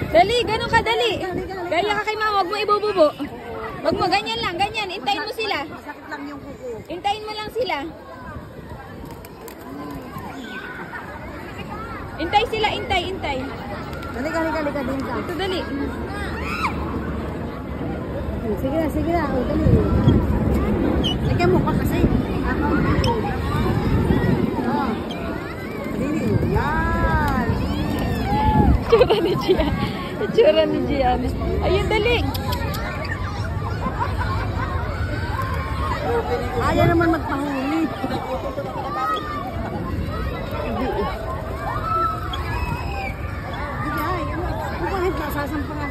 Dali, ganun ka, dali. Gaya ka kay mama, huwag mo ibububo. Huwag mo, ganyan lang, ganyan. Intayin mo sila. Masakit lang yung kuko. Intayin mo lang sila. Intay sila, intay. Halika din ka. Ito, dali. Sige na. O, dali. Lagyan mo pa kasi. Dali. Yan. Itsura ni Gian. Ayun, dali. Ayaw naman magpahuli. Bakit nasasampahan